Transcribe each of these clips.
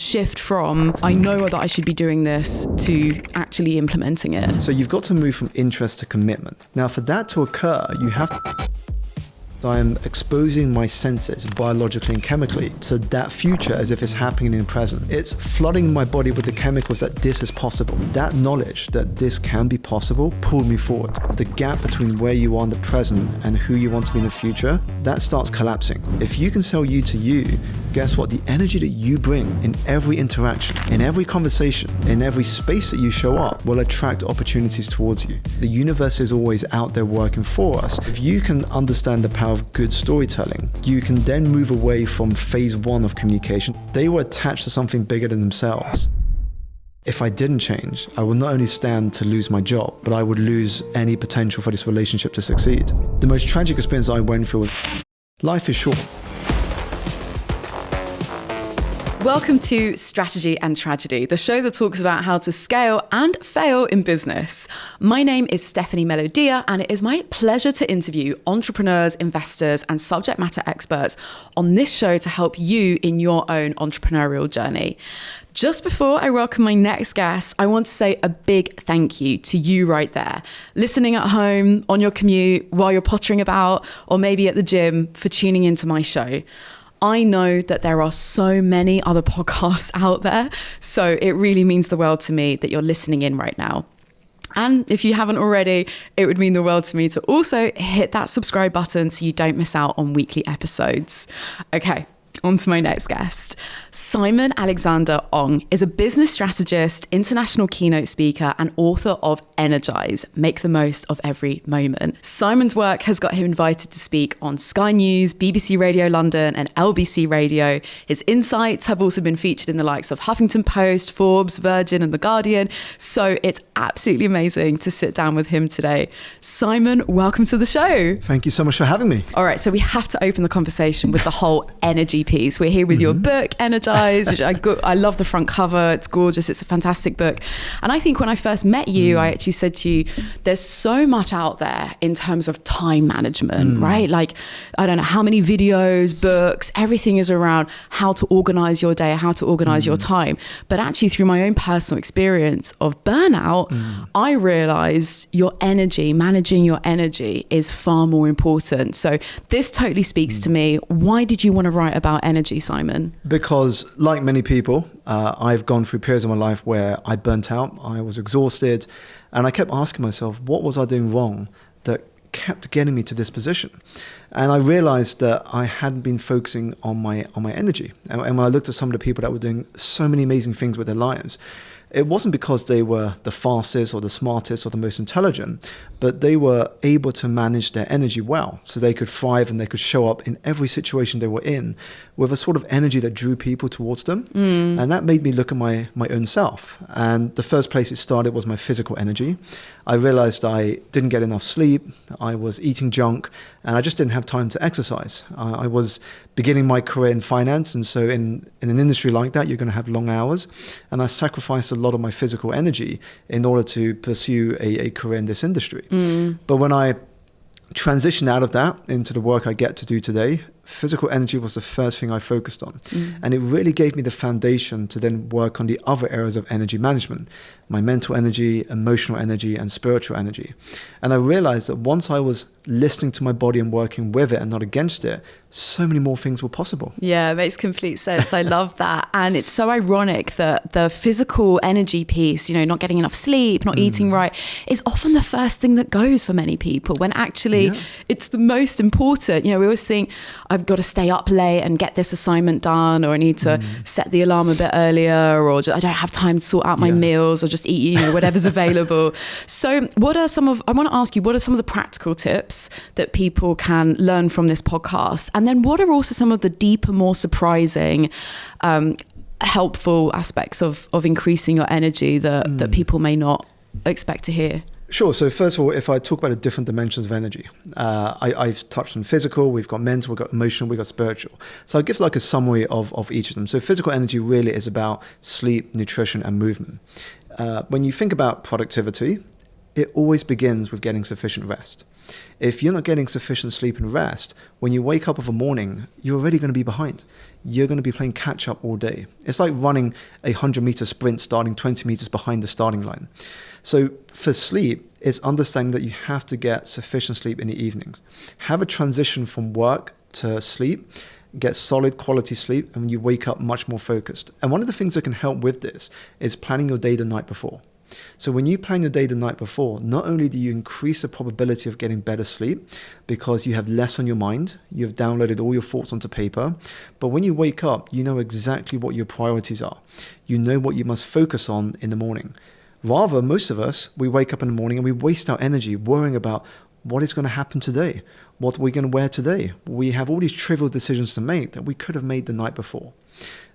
shift from, I know that I should be doing this, to actually implementing it? So you've got to move from interest to commitment. Now, for that to occur, you have to... I am exposing my senses biologically and chemically to that future as if it's happening in the present. It's flooding my body with the chemicals that this is possible. That knowledge that this can be possible pulled me forward. The gap between where you are in the present and who you want to be in the future, that starts collapsing. If you can sell you to you, guess what? The energy that you bring in every interaction, in every conversation, in every space that you show up will attract opportunities towards you. The universe is always out there working for us. If you can understand the power of good storytelling, you can then move away from phase one of communication. They were attached to something bigger than themselves. If I didn't change, I would not only stand to lose my job, but I would lose any potential for this relationship to succeed. The most tragic experience I went through was, life is short. Welcome to Strategy and Tragedy, the show that talks about how to scale and fail in business. My name is Stephanie Melodia, and it is my pleasure to interview entrepreneurs, investors, and subject matter experts on this show to help you in your own entrepreneurial journey. Just before I welcome my next guest, I want to say a big thank you to you right there, listening at home, on your commute, while you're pottering about, or maybe at the gym, for tuning into my show. I know that there are so many other podcasts out there, so it really means the world to me that you're listening in right now. And if you haven't already, it would mean the world to me to also hit that subscribe button so you don't miss out on weekly episodes. Okay, on to my next guest. Simon Alexander Ong is a business strategist, international keynote speaker, and author of Energise, Make the Most of Every Moment. Simon's work has got him invited to speak on Sky News, BBC Radio London, and LBC Radio. His insights have also been featured in the likes of Huffington Post, Forbes, Virgin, and The Guardian. So it's absolutely amazing to sit down with him today. Simon, welcome to the show. Thank you so much for having me. All right, so we have to open the conversation with the whole energy piece. We're here with your book, Energise, which I love the front cover. It's gorgeous. It's a fantastic book. And I think when I first met you, I actually said to you, there's so much out there in terms of time management, right? Like, I don't know how many videos, books, everything is around how to organize your day, how to organize your time. But actually through my own personal experience of burnout, I realized your energy, managing your energy is far more important. So this totally speaks to me. Why did you want to write about energy, Simon? Because like many people, I've gone through periods of my life where I burnt out, I was exhausted, and I kept asking myself, what was I doing wrong that kept getting me to this position? And I realized that I hadn't been focusing on my energy. And when I looked at some of the people that were doing so many amazing things with their lives, it wasn't because they were the fastest or the smartest or the most intelligent, but they were able to manage their energy well. So they could thrive and they could show up in every situation they were in with a sort of energy that drew people towards them. And that made me look at my own self. And the first place it started was my physical energy. I realized I didn't get enough sleep. I was eating junk and I just didn't have time to exercise. I was beginning my career in finance. And so in an industry like that, you're going to have long hours. And I sacrificed a lot of my physical energy in order to pursue a career in this industry. But when I transitioned out of that into the work I get to do today, physical energy was the first thing I focused on. And it really gave me the foundation to then work on the other areas of energy management, my mental energy, emotional energy, and spiritual energy. And I realized that once I was listening to my body and working with it and not against it, so many more things were possible. Yeah, it makes complete sense. I love that. And it's so ironic that the physical energy piece, not getting enough sleep, not eating right, is often the first thing that goes for many people, when actually it's the most important. We always think, I've got to stay up late and get this assignment done, or I need to set the alarm a bit earlier, or I don't have time to sort out my meals, or just eat, whatever's available. So I want to ask you, what are some of the practical tips that people can learn from this podcast? And then what are also some of the deeper, more surprising, helpful aspects of increasing your energy that people may not expect to hear? Sure. So first of all, if I talk about the different dimensions of energy, I've touched on physical, we've got mental, we've got emotional, we've got spiritual. So I'll give like a summary of each of them. So physical energy really is about sleep, nutrition, and movement. When you think about productivity, it always begins with getting sufficient rest. If you're not getting sufficient sleep and rest, when you wake up of a morning, you're already going to be behind. You're going to be playing catch up all day. It's like running a 100-meter sprint starting 20 meters behind the starting line. So for sleep, it's understanding that you have to get sufficient sleep in the evenings. Have a transition from work to sleep, get solid quality sleep, and you wake up much more focused. And one of the things that can help with this is planning your day the night before. So when you plan your day the night before, not only do you increase the probability of getting better sleep because you have less on your mind, you've downloaded all your thoughts onto paper, but when you wake up, you know exactly what your priorities are. You know what you must focus on in the morning. Rather, most of us, we wake up in the morning and we waste our energy worrying about what is going to happen today, what are we going to wear today. We have all these trivial decisions to make that we could have made the night before.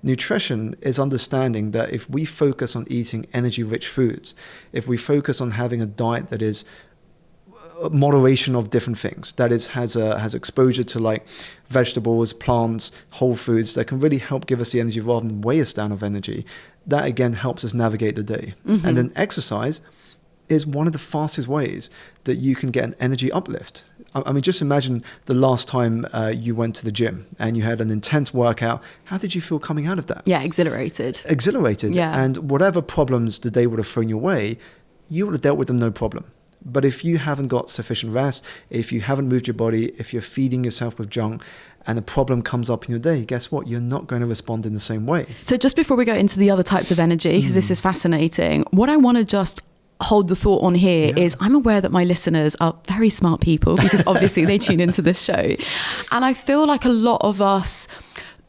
Nutrition is understanding that if we focus on eating energy-rich foods, if we focus on having a diet that is moderation of different things, that is has exposure to like vegetables, plants, whole foods that can really help give us the energy rather than weigh us down of energy, that again helps us navigate the day. Mm-hmm. And then exercise is one of the fastest ways that you can get an energy uplift. I mean, just imagine the last time you went to the gym and you had an intense workout. How did you feel coming out of that? Yeah, exhilarated. Yeah. And whatever problems the day would have thrown your way, you would have dealt with them no problem. But if you haven't got sufficient rest, if you haven't moved your body, if you're feeding yourself with junk and a problem comes up in your day, guess what? You're not going to respond in the same way. So just before we go into the other types of energy, because this is fascinating, what I want to just hold the thought on here is I'm aware that my listeners are very smart people because obviously they tune into this show. And I feel like a lot of us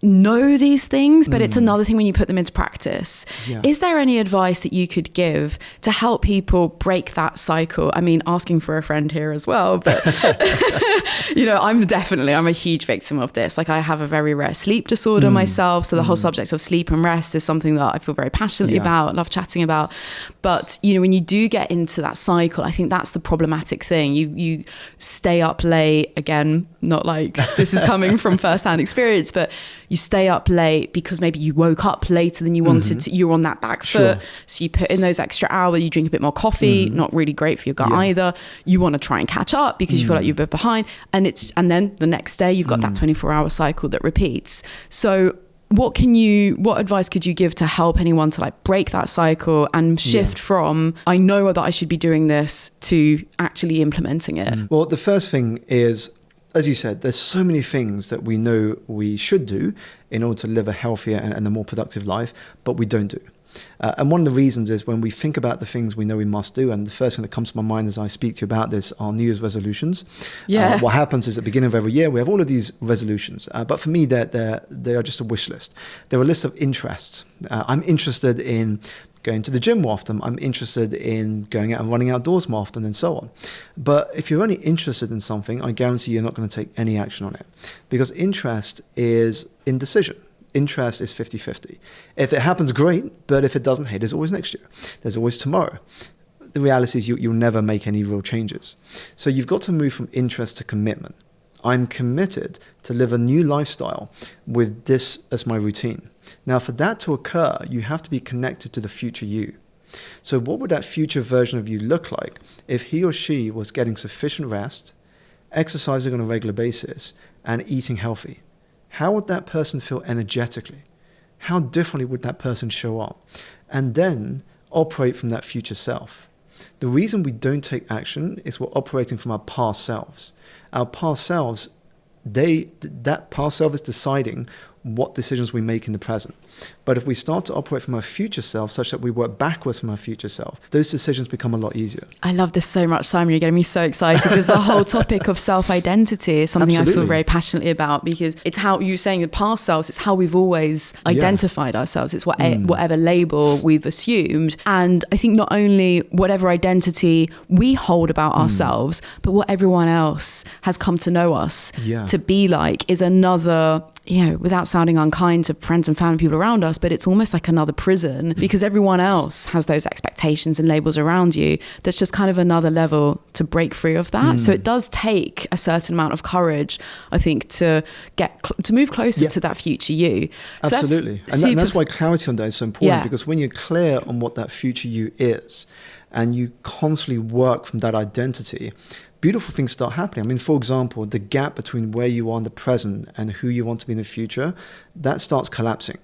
know these things, but it's another thing when you put them into practice. Yeah. Is there any advice that you could give to help people break that cycle? I mean, asking for a friend here as well, but you know, I'm a huge victim of this. Like I have a very rare sleep disorder myself. So the whole subject of sleep and rest is something that I feel very passionately about, love chatting about. But, you know, when you do get into that cycle, I think that's the problematic thing. You stay up late, again, not like this is coming from firsthand experience, but you stay up late because maybe you woke up later than you wanted to, you're on that back foot. So you put in those extra hours, you drink a bit more coffee, not really great for your gut either. You want to try and catch up because you feel like you're a bit behind. And then the next day you've got that 24-hour cycle that repeats. So what advice could you give to help anyone to like break that cycle and shift from, I know that I should be doing this, to actually implementing it? Well, the first thing is, as you said, there's so many things that we know we should do in order to live a healthier and a more productive life, but we don't do. And one of the reasons is when we think about the things we know we must do, and the first thing that comes to my mind as I speak to you about this are New Year's resolutions. What happens is at the beginning of every year, we have all of these resolutions. But for me, they are just a wish list. They're a list of interests. I'm interested in going to the gym more often. I'm interested in going out and running outdoors more often, and so on. But if you're only interested in something, I guarantee you're not going to take any action on it, because interest is indecision. Interest is 50-50. If it happens, great. But if it doesn't, hey, there's always next year. There's always tomorrow. The reality is you'll never make any real changes. So you've got to move from interest to commitment. I'm committed to live a new lifestyle with this as my routine. Now, for that to occur, you have to be connected to the future you. So what would that future version of you look like if he or she was getting sufficient rest, exercising on a regular basis, and eating healthy? How would that person feel energetically? How differently would that person show up? And then operate from that future self. The reason we don't take action is we're operating from our past selves. Our past selves, that past self is deciding what decisions we make in the present. But if we start to operate from our future self such that we work backwards from our future self, those decisions become a lot easier. I love this so much, Simon. You're getting me so excited because the whole topic of self-identity is something I feel very passionately about, because it's how you're saying the past selves, it's how we've always identified ourselves. It's whatever label we've assumed. And I think not only whatever identity we hold about ourselves, but what everyone else has come to know us to be like is another, you know, without sounding unkind to friends and family people around us, but it's almost like another prison, because everyone else has those expectations and labels around you. That's just kind of another level to break free of that. So it does take a certain amount of courage, I think, to to move closer to that future you. So absolutely. And that's why clarity on that is so important, because when you're clear on what that future you is, and you constantly work from that identity, beautiful things start happening. I mean, for example, the gap between where you are in the present and who you want to be in the future, that starts collapsing.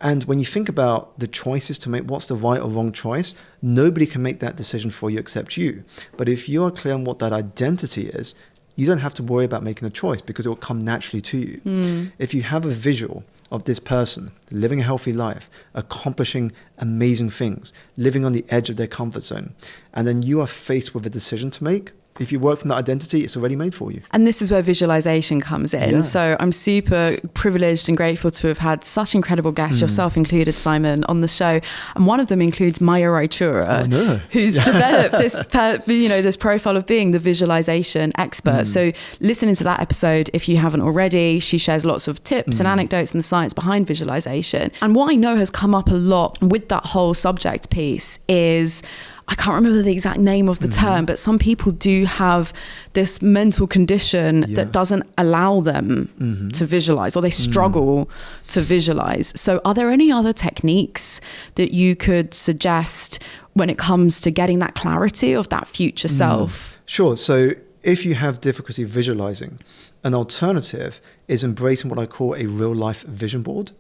And when you think about the choices to make, what's the right or wrong choice, nobody can make that decision for you except you. But if you are clear on what that identity is, you don't have to worry about making a choice because it will come naturally to you. If you have a visual of this person living a healthy life, accomplishing amazing things, living on the edge of their comfort zone, and then you are faced with a decision to make, if you work from that identity, it's already made for you. And this is where visualization comes in. Yeah. So I'm super privileged and grateful to have had such incredible guests, yourself included, Simon, on the show. And one of them includes Maya Raichura, who's developed this profile of being the visualization expert. So listening to that episode, if you haven't already, she shares lots of tips and anecdotes and the science behind visualization. And what I know has come up a lot with that whole subject piece is, I can't remember the exact name of the term, but some people do have this mental condition that doesn't allow them to visualize, or they struggle to visualize. So are there any other techniques that you could suggest when it comes to getting that clarity of that future self? Sure. So if you have difficulty visualizing, an alternative is embracing what I call a real life vision board.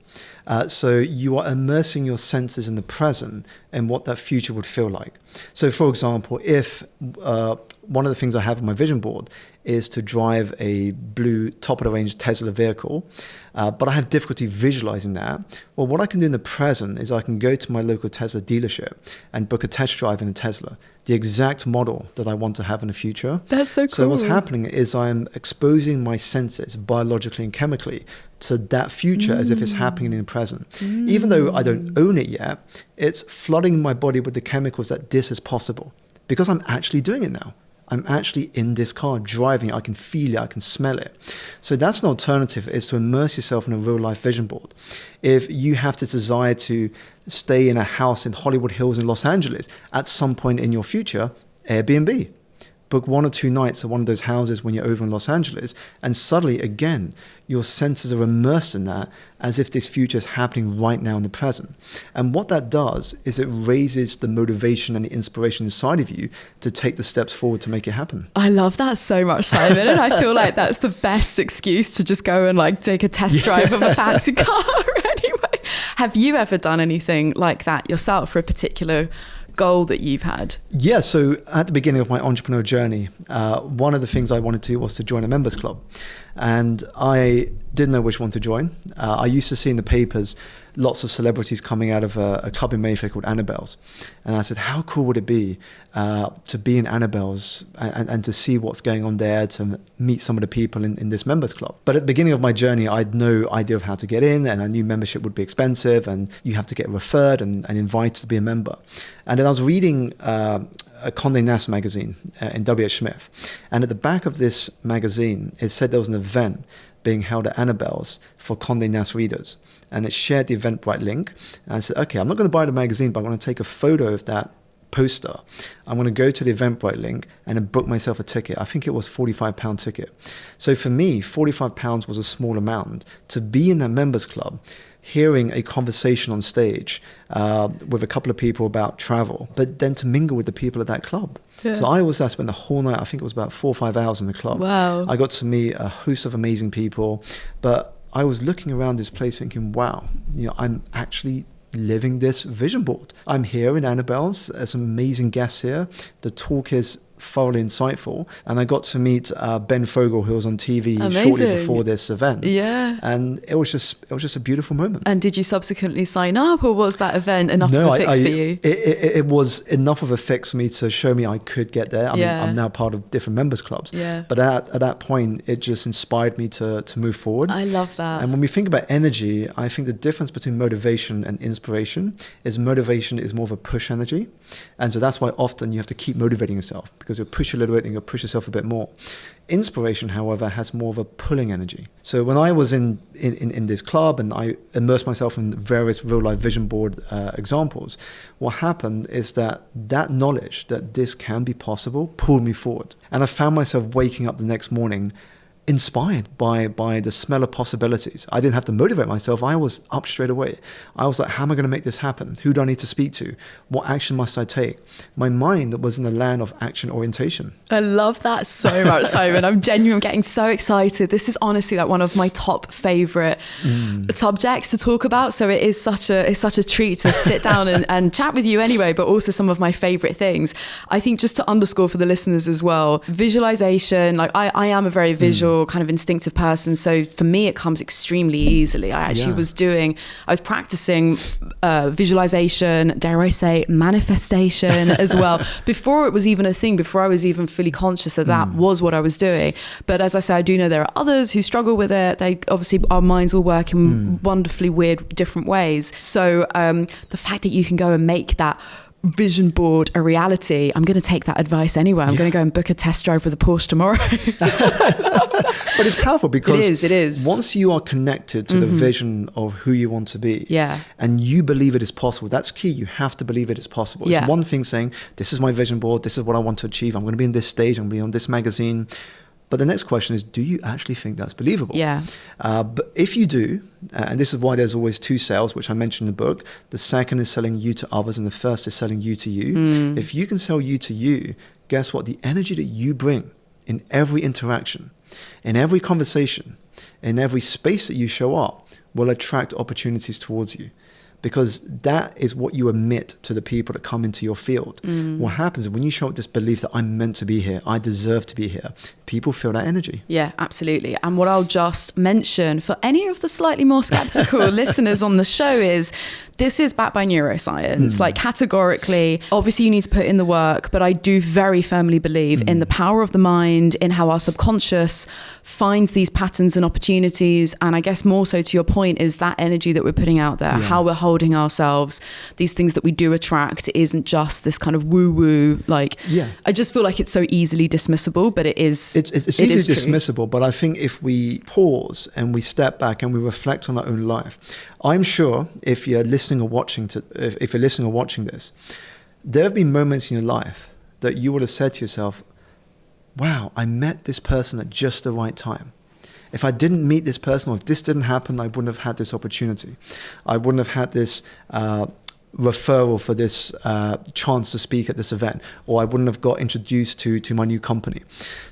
So you are immersing your senses in the present and what that future would feel like. So for example, if one of the things I have on my vision board is to drive a blue top of the range Tesla vehicle, but I have difficulty visualizing that. Well, what I can do in the present is I can go to my local Tesla dealership and book a test drive in a Tesla, the exact model that I want to have in the future. That's so cool. So what's happening is I'm exposing my senses biologically and chemically to that future as if it's happening in the present. Even though I don't own it yet, it's flooding my body with the chemicals that this is possible because I'm actually doing it now. I'm actually in this car driving. I can feel it. I can smell it. So that's an alternative, is to immerse yourself in a real life vision board. If you have this desire to stay in a house in Hollywood Hills in Los Angeles at some point in your future, Airbnb. Book 1 or 2 nights at one of those houses when you're over in Los Angeles, and suddenly, again, your senses are immersed in that as if this future is happening right now in the present. And what that does is it raises the motivation and the inspiration inside of you to take the steps forward to make it happen. I love that so much, Simon. And I feel like that's the best excuse to just go and like take a test drive of a fancy car anyway. Have you ever done anything like that yourself for a particular goal that you've had? Yeah, so at the beginning of my entrepreneur journey, one of the things I wanted to do was to join a members club. And I didn't know which one to join. I used to see in the papers lots of celebrities coming out of a club in Mayfair called Annabelle's. And I said, how cool would it be to be in Annabelle's and to see what's going on there, to meet some of the people in this members club. But at the beginning of my journey, I had no idea of how to get in, and I knew membership would be expensive and you have to get referred and invited to be a member. And then I was reading a Condé Nast magazine in W.H. Smith. And at the back of this magazine, it said there was an event being held at Annabelle's for Condé Nast readers. And it shared the Eventbrite link. And I said, okay, I'm not going to buy the magazine, but I'm going to take a photo of that poster. I'm going to go to the Eventbrite link and then book myself a ticket. I think it was £45 ticket. So for me, £45 was a small amount to be in that members club, hearing a conversation on stage with a couple of people about travel, but then to mingle with the people at that club. Yeah. So I was there, spent the whole night, I think it was about 4 or 5 hours in the club. Wow. I got to meet a host of amazing people, but I was looking around this place thinking, wow, I'm actually living this vision board. I'm here in Annabelle's, there's some amazing guests here. The talk is thoroughly insightful, and I got to meet Ben Fogle, who was on TV shortly before this event. Yeah, and it was just a beautiful moment. And did you subsequently sign up, or was that event enough of a fix for you? It was enough of a fix for me to show me I could get there. I mean, I'm now part of different members clubs. Yeah. But at that point, it just inspired me to move forward. I love that. And when we think about energy, I think the difference between motivation and inspiration is motivation is more of a push energy, and so that's why often you have to keep motivating yourself, because you'll push a little bit and you'll push yourself a bit more. Inspiration, however, has more of a pulling energy. So when I was in this club and I immersed myself in various real-life vision board examples, what happened is that knowledge that this can be possible pulled me forward. And I found myself waking up the next morning inspired by the smell of possibilities. I didn't have to motivate myself. I was up straight away. I was like, how am I going to make this happen? Who do I need to speak to? What action must I take? My mind was in the land of action orientation. I love that so much, Simon. I'm genuinely getting so excited. This is honestly like one of my top favorite subjects to talk about. So it's such a treat to sit down and chat with you anyway, but also some of my favorite things. I think just to underscore for the listeners as well, visualization, like I am a very visual kind of instinctive person. So for me, it comes extremely easily. I actually I was practicing visualization, dare I say, manifestation as well, before it was even a thing, before I was even fully conscious that was what I was doing. But as I say, I do know there are others who struggle with it. They obviously, our minds all work in wonderfully weird, different ways. So the fact that you can go and make that vision board a reality, I'm going to take that advice anyway. I'm going to go and book a test drive with a Porsche tomorrow. But it's powerful because it is. Once you are connected to the vision of who you want to be, and you believe it is possible, that's key. You have to believe it is possible. It's one thing saying, this is my vision board, this is what I want to achieve, I'm going to be in this stage, I'm going to be on this magazine. But the next question is, do you actually think that's believable? But if you do, and this is why there's always two sales, which I mentioned in the book. The second is selling you to others, and the first is selling you to you. If you can sell you to you, guess what? The energy that you bring in every interaction, in every conversation, in every space that you show up will attract opportunities towards you. Because that is what you emit to the people that come into your field. What happens is when you show up this belief that I'm meant to be here, I deserve to be here, people feel that energy. Yeah, absolutely. And what I'll just mention for any of the slightly more skeptical listeners on the show is, this is backed by neuroscience. Like categorically, obviously you need to put in the work, but I do very firmly believe in the power of the mind, in how our subconscious finds these patterns and opportunities. And I guess more so to your point is that energy that we're putting out there, how we're holding ourselves, these things that we do attract isn't just this kind of woo-woo, like, I just feel like it's so easily dismissible, but it is. It's easily dismissible, but I think if we pause and we step back and we reflect on our own life, I'm sure if you're listening or watching this, there have been moments in your life that you would have said to yourself, wow, I met this person at just the right time. If I didn't meet this person, or if this didn't happen, I wouldn't have had this opportunity. I wouldn't have had this referral for this chance to speak at this event, or I wouldn't have got introduced to my new company.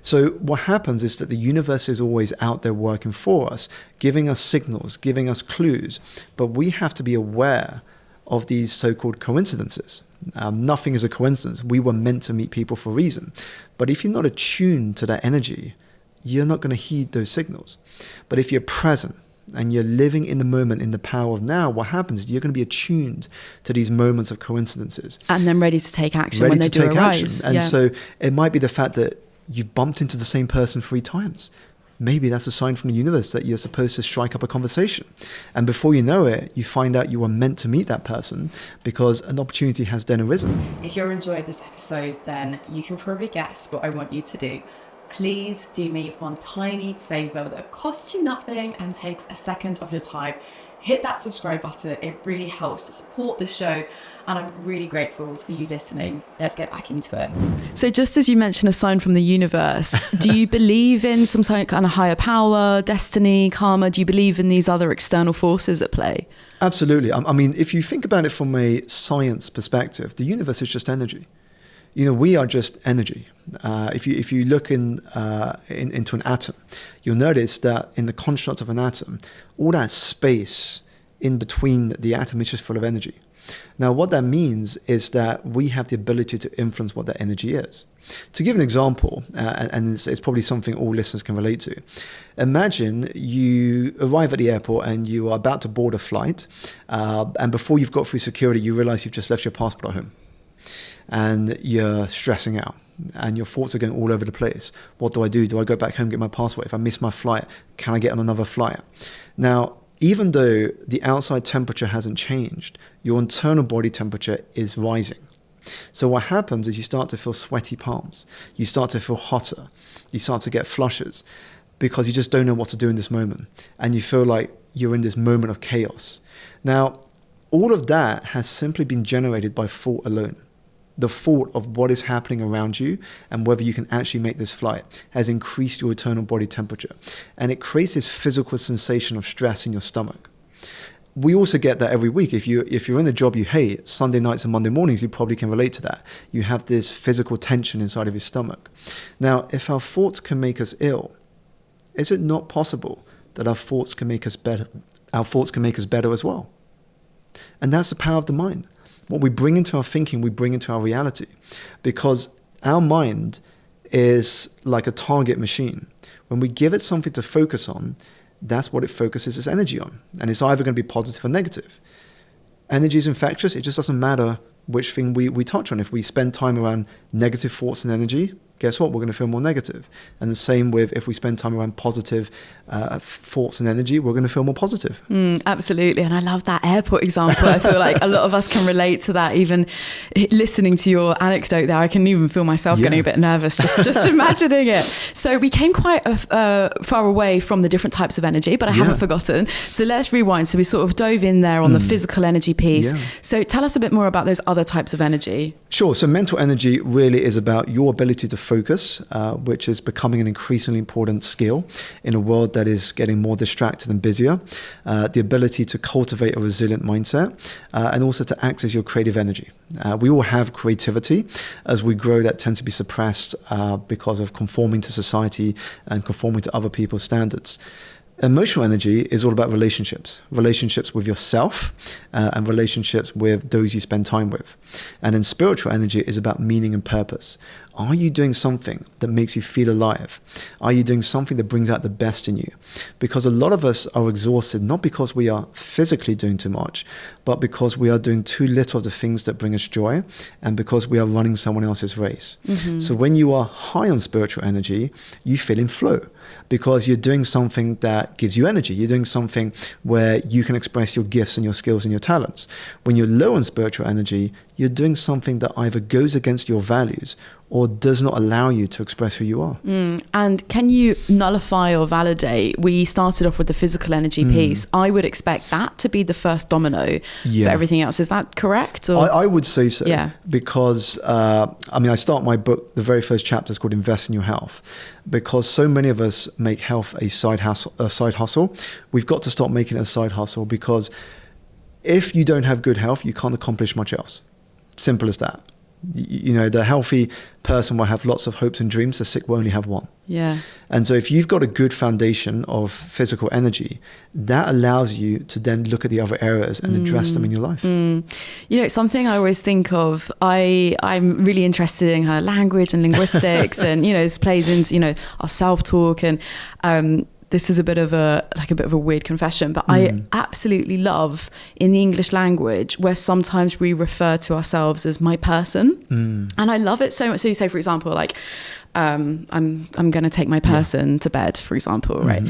So what happens is that the universe is always out there working for us, giving us signals, giving us clues, but we have to be aware of these so-called coincidences. Nothing is a coincidence. We were meant to meet people for a reason. But if you're not attuned to that energy, you're not going to heed those signals. But if you're present, and you're living in the moment, in the power of now, what happens is you're going to be attuned to these moments of coincidences. And then ready to take action when they do arise. And so it might be the fact that you've bumped into the same person 3 times. Maybe that's a sign from the universe that you're supposed to strike up a conversation. And before you know it, you find out you were meant to meet that person because an opportunity has then arisen. If you're enjoying this episode, then you can probably guess what I want you to do. Please do me one tiny favor that costs you nothing and takes a second of your time. Hit that subscribe button. It really helps to support the show, and I'm really grateful for you listening. Let's get back into it. So just as you mentioned a sign from the universe, do you believe in some kind of higher power, destiny, karma? Do you believe in these other external forces at play? Absolutely. I mean, if you think about it from a science perspective, the universe is just energy. You know, we are just energy. If you look into an atom, you'll notice that in the construct of an atom, all that space in between the atom is just full of energy. Now, what that means is that we have the ability to influence what that energy is. To give an example, and it's probably something all listeners can relate to, imagine you arrive at the airport and you are about to board a flight, and before you've got through security, you realize you've just left your passport at home. And you're stressing out and your thoughts are going all over the place. What do I do? Do I go back home and get my passport? If I miss my flight, can I get on another flight? Now, even though the outside temperature hasn't changed, your internal body temperature is rising. So what happens is you start to feel sweaty palms. You start to feel hotter. You start to get flushes because you just don't know what to do in this moment. And you feel like you're in this moment of chaos. Now, all of that has simply been generated by thought alone. the thought of what is happening around you and whether you can actually make this flight has increased your internal body temperature. And it creates this physical sensation of stress in your stomach. We also get that every week. If you're in a job you hate, Sunday nights and Monday mornings, you probably can relate to that. You have this physical tension inside of your stomach. Now, if our thoughts can make us ill, is it not possible that our thoughts can make us better? Our thoughts can make us better as well. And that's the power of the mind. What we bring into our thinking, we bring into our reality. Because our mind is like a target machine. When we give it something to focus on, that's what it focuses its energy on. And it's either going to be positive or negative. Energy is infectious. It just doesn't matter which thing we touch on. If we spend time around negative thoughts and energy, guess what? We're going to feel more negative. And the same with if we spend time around positive thoughts and energy, we're going to feel more positive. Absolutely. And I love that airport example. I feel like a lot of us can relate to that. Even listening to your anecdote there, I can even feel myself getting a bit nervous just imagining it. So we came quite far away from the different types of energy, but I haven't forgotten. So let's rewind. So we sort of dove in there on the physical energy piece. Yeah. So tell us a bit more about those other types of energy. Sure. So mental energy really is about your ability to focus, which is becoming an increasingly important skill in a world that is getting more distracted and busier. The ability to cultivate a resilient mindset and also to access your creative energy. We all have creativity. As we grow, that tends to be suppressed because of conforming to society and conforming to other people's standards. Emotional energy is all about relationships with yourself and relationships with those you spend time with. And then spiritual energy is about meaning and purpose. Are you doing something that makes you feel alive? Are you doing something that brings out the best in you? Because a lot of us are exhausted, not because we are physically doing too much, but because we are doing too little of the things that bring us joy and because we are running someone else's race. Mm-hmm. So when you are high on spiritual energy, you feel in flow because you're doing something that gives you energy. You're doing something where you can express your gifts and your skills and your talents. When you're low on spiritual energy, you're doing something that either goes against your values or does not allow you to express who you are. And can you nullify or validate? We started off with the physical energy piece. I would expect that to be the first domino for everything else. Is that correct? Or? I would say so. Yeah. Because, I start my book, the very first chapter is called Invest in Your Health. Because so many of us make health a side hustle. We've got to stop making it a side hustle because if you don't have good health, you can't accomplish much else. Simple as that. You know, the healthy person will have lots of hopes and dreams. The sick will only have one. Yeah. And so if you've got a good foundation of physical energy, that allows you to then look at the other areas and address them in your life. You know, something I always think of, I'm really interested in kind of language and linguistics and, you know, this plays into, you know, our self-talk and, this is a bit of a weird confession, but I absolutely love in the English language where sometimes we refer to ourselves as my person. And I love it so much. So you say, for example, like, I'm going to take my person to bed, for example, right?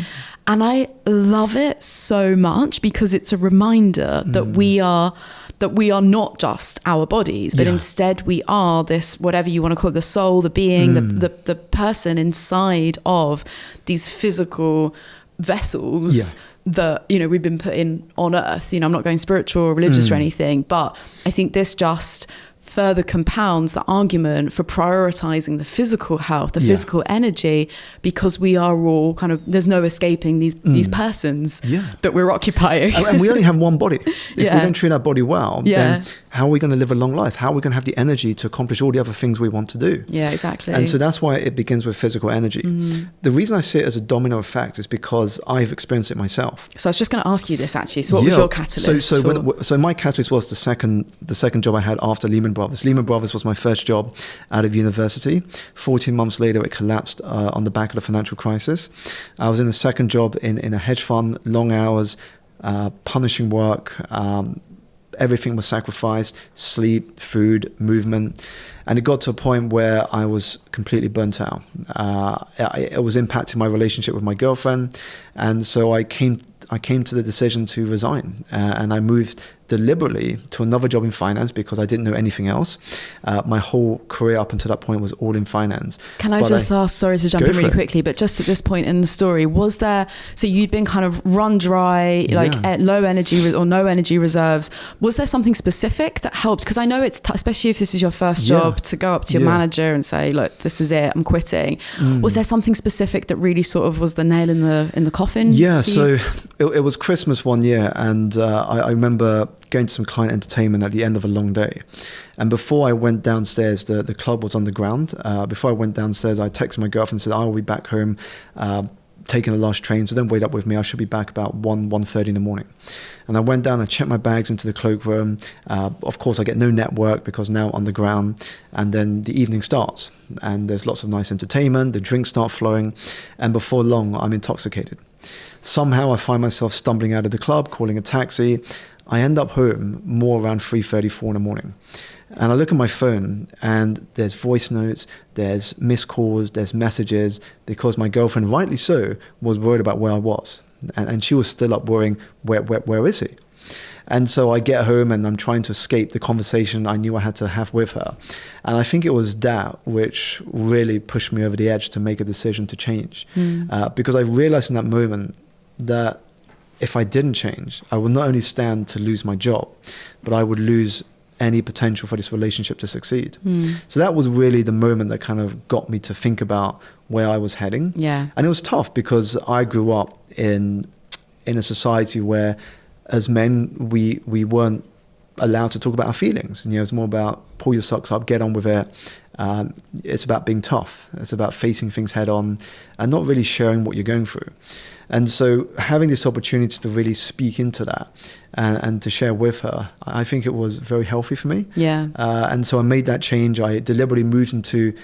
And I love it so much because it's a reminder that we are not just our bodies, but instead we are this, whatever you want to call it, the soul, the being, the person inside of these physical vessels that, you know, we've been put in on earth. You know, I'm not going spiritual or religious or anything, but I think this just further compounds the argument for prioritizing the physical health, the physical energy, because we are all kind of, there's no escaping these persons that we're occupying. And we only have one body. If we don't treat our body well, then how are we going to live a long life? How are we going to have the energy to accomplish all the other things we want to do? Yeah, exactly. And so that's why it begins with physical energy. The reason I see it as a domino effect is because I've experienced it myself. So I was just going to ask you this actually. So what was your catalyst? So my catalyst was the second job I had after Lehman Brothers. Lehman Brothers was my first job out of university. 14 months later, it collapsed on the back of the financial crisis. I was in a second job in a hedge fund, long hours, punishing work. Everything was sacrificed: sleep, food, movement. And it got to a point where I was completely burnt out. It was impacting my relationship with my girlfriend. And so I came to the decision to resign. And I moved deliberately to another job in finance because I didn't know anything else. My whole career up until that point was all in finance. Can I just ask, sorry to jump in really quickly, but just at this point in the story, was there, so you'd been kind of run dry, like low energy or no energy reserves. Was there something specific that helped? Because I know it's, especially if this is your first job, to go up to your manager and say, look, this is it, I'm quitting. Was there something specific that really sort of was the nail in the coffin? Yeah, so it was Christmas one year, and I remember going to some client entertainment at the end of a long day. And before I went downstairs, the club was underground. Before I went downstairs, I texted my girlfriend and said, I will be back home taking the last train, so don't wait up with me. I should be back about 1:30 in the morning. And I went down, I checked my bags into the cloakroom. Of course, I get no network because now underground. And then the evening starts, and there's lots of nice entertainment. The drinks start flowing, and before long, I'm intoxicated. Somehow, I find myself stumbling out of the club, calling a taxi. I end up home more around 3:34 in the morning. And I look at my phone, and there's voice notes, there's missed calls, there's messages, because my girlfriend, rightly so, was worried about where I was. And she was still up worrying, where is he? And so I get home, and I'm trying to escape the conversation I knew I had to have with her. And I think it was that which really pushed me over the edge to make a decision to change. Because I realized in that moment that if I didn't change, I would not only stand to lose my job, but I would lose any potential for this relationship to succeed. So that was really the moment that kind of got me to think about where I was heading. And it was tough because I grew up in a society where as men we weren't allowed to talk about our feelings. It's more about pull your socks up, get on with it. It's about being tough. It's about facing things head on and not really sharing what you're going through. And so having this opportunity to really speak into that and to share with her, I think it was very healthy for me. And so I made that change. I deliberately moved into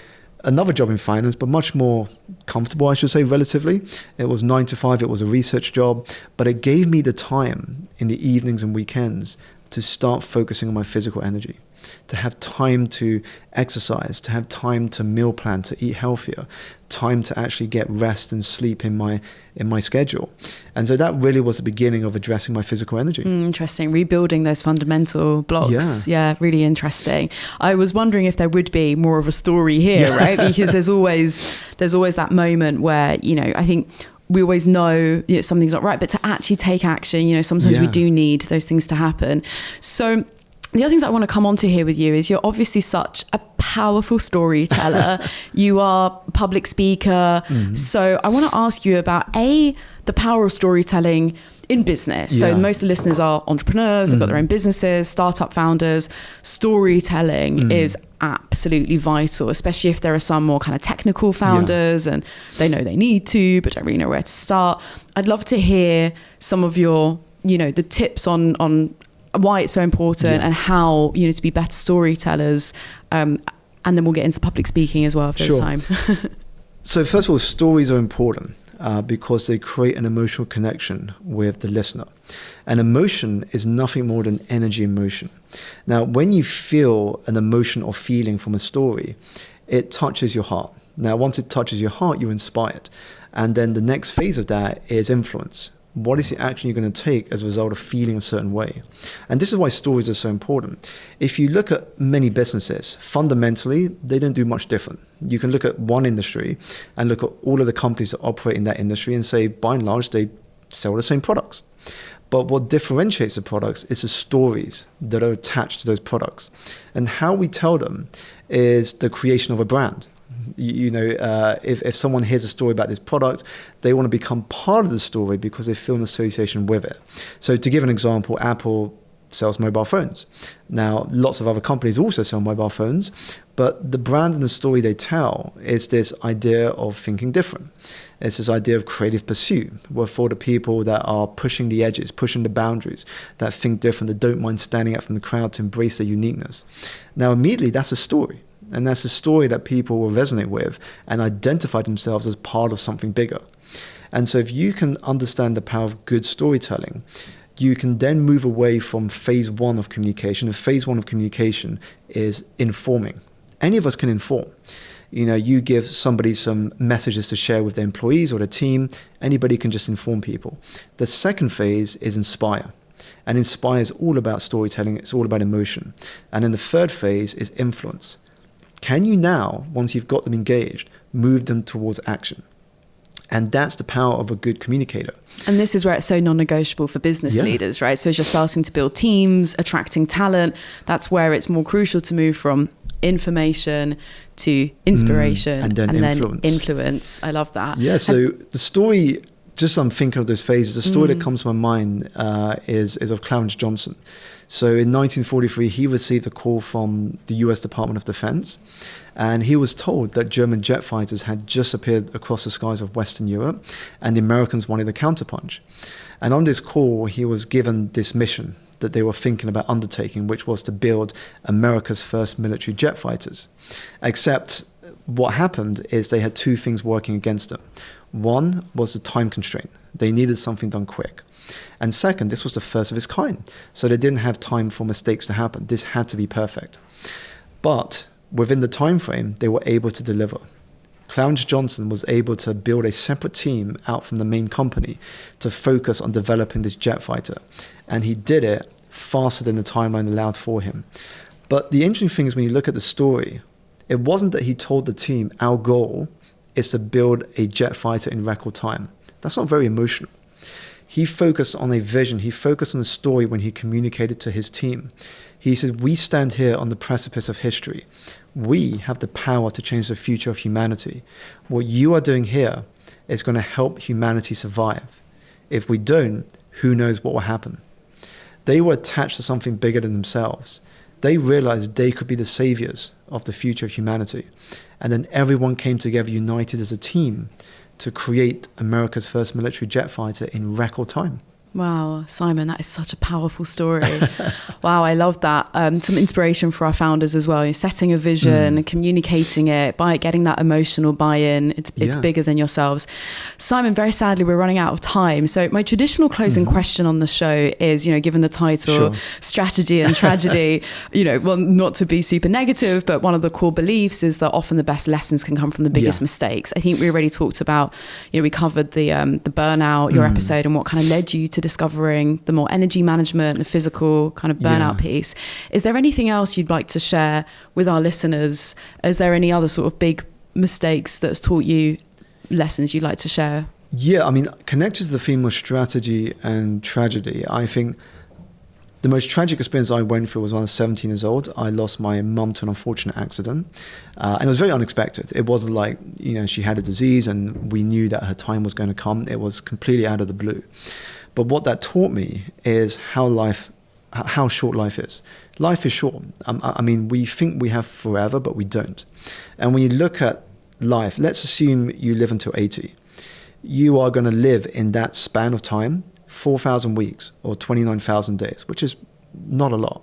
another job in finance, but much more comfortable, I should say, relatively. It was 9 to 5. It was a research job, but it gave me the time in the evenings and weekends to start focusing on my physical energy, to have time to exercise, to have time to meal plan, to eat healthier, time to actually get rest and sleep in my schedule. And so that really was the beginning of addressing my physical energy. Interesting. Rebuilding those fundamental blocks. Yeah, really interesting. I was wondering if there would be more of a story here, right? Because there's always that moment where, I think we always know something's not right, but to actually take action, sometimes we do need those things to happen. So the other things I want to come on to here with you is you're obviously such a powerful storyteller. You are a public speaker. So I want to ask you about the power of storytelling in business. So most of the listeners are entrepreneurs, they've got their own businesses, startup founders. Storytelling is absolutely vital, especially if there are some more kind of technical founders and they know they need to, but don't really know where to start. I'd love to hear some of your, the tips on why it's so important and how, to be better storytellers. And then we'll get into public speaking as well if there's time. So first of all, stories are important because they create an emotional connection with the listener. And emotion is nothing more than energy in motion. Now, when you feel an emotion or feeling from a story, it touches your heart. Now, once it touches your heart, you're inspired. And then the next phase of that is influence. What is the action you're going to take as a result of feeling a certain way? And this is why stories are so important. If you look at many businesses, fundamentally, they don't do much different. You can look at one industry and look at all of the companies that operate in that industry and say, by and large, they sell the same products. But what differentiates the products is the stories that are attached to those products. And how we tell them is the creation of a brand. If someone hears a story about this product, they want to become part of the story because they feel an association with it. So to give an example, Apple sells mobile phones. Now, lots of other companies also sell mobile phones, but the brand and the story they tell is this idea of thinking different. It's this idea of creative pursuit, where for the people that are pushing the edges, pushing the boundaries, that think different, that don't mind standing out from the crowd to embrace their uniqueness. Now, immediately, that's a story. And that's a story that people will resonate with and identify themselves as part of something bigger. And so if you can understand the power of good storytelling, you can then move away from phase one of communication. And phase one of communication is informing. Any of us can inform. You give somebody some messages to share with their employees or their team. Anybody can just inform people. The second phase is inspire. And Inspire is all about storytelling. It's all about emotion. And then the third phase is influence. Can you now, once you've got them engaged, move them towards action? And that's the power of a good communicator. And this is where it's so non-negotiable for business leaders, right? So as you're starting to build teams, attracting talent, that's where it's more crucial to move from information to inspiration and then influence. I love that. Yeah, so the story, just I'm thinking of those phases, the story that comes to my mind is of Clarence Johnson. So in 1943, he received a call from the US Department of Defense, and he was told that German jet fighters had just appeared across the skies of Western Europe, and the Americans wanted a counterpunch. And on this call, he was given this mission that they were thinking about undertaking, which was to build America's first military jet fighters. Except what happened is they had two things working against them. One was the time constraint. They needed something done quick. And second, this was the first of its kind. So they didn't have time for mistakes to happen. This had to be perfect. But within the time frame, they were able to deliver. Clarence Johnson was able to build a separate team out from the main company to focus on developing this jet fighter. And he did it faster than the timeline allowed for him. But the interesting thing is when you look at the story, it wasn't that he told the team, our goal is to build a jet fighter in record time. That's not very emotional. He focused on a vision. He focused on a story when he communicated to his team. He said, we stand here on the precipice of history. We have the power to change the future of humanity. What you are doing here is going to help humanity survive. If we don't, who knows what will happen? They were attached to something bigger than themselves. They realized they could be the saviors of the future of humanity. And then everyone came together united as a team to create America's first military jet fighter in record time. Wow, Simon, that is such a powerful story. Wow, I love that. Some inspiration for our founders as well. You're setting a vision, communicating it, by getting that emotional buy-in. It's bigger than yourselves. Simon, very sadly, we're running out of time. So my traditional closing question on the show is, given the title, Strategy and Tragedy, well, not to be super negative, but one of the core beliefs is that often the best lessons can come from the biggest mistakes. I think we already talked about, we covered the burnout, your episode, and what kind of led you to discovering the more energy management, the physical kind of burnout piece. Is there anything else you'd like to share with our listeners? Is there any other sort of big mistakes that's taught you lessons you'd like to share? Yeah, I mean, connected to the theme of strategy and tragedy, I think the most tragic experience I went through was when I was 17 years old. I lost my mum to an unfortunate accident. And it was very unexpected. It wasn't like, she had a disease and we knew that her time was going to come. It was completely out of the blue. But what that taught me is how short life is. Life is short. I mean, we think we have forever, but we don't. And when you look at life, let's assume you live until 80. You are going to live in that span of time, 4,000 weeks or 29,000 days, which is not a lot.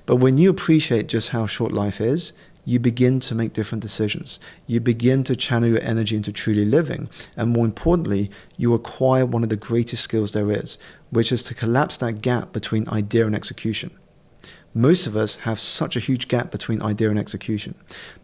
But when you appreciate just how short life is, you begin to make different decisions. You begin to channel your energy into truly living. And more importantly, you acquire one of the greatest skills there is, which is to collapse that gap between idea and execution. Most of us have such a huge gap between idea and execution.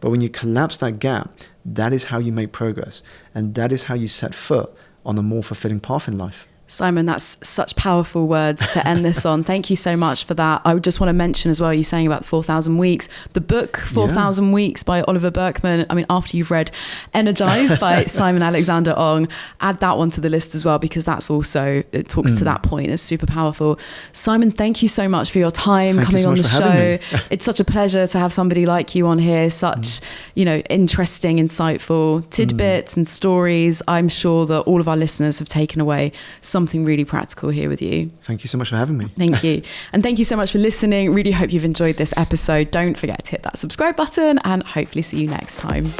But when you collapse that gap, that is how you make progress. And that is how you set foot on a more fulfilling path in life. Simon, that's such powerful words to end this on. Thank you so much for that. I would just want to mention as well, you're saying about 4,000 weeks, the book 4,000 Weeks by Oliver Burkeman. I mean, after you've read Energise by Simon Alexander Ong, add that one to the list as well, because that's also, it talks to that point. It's super powerful. Simon, thank you so much for your time coming on the show. It's such a pleasure to have somebody like you on here, such, interesting, insightful tidbits and stories. I'm sure that all of our listeners have taken away something really practical here with you. Thank you so much for having me. Thank you. And thank you so much for listening. Really hope you've enjoyed this episode. Don't forget to hit that subscribe button and hopefully see you next time.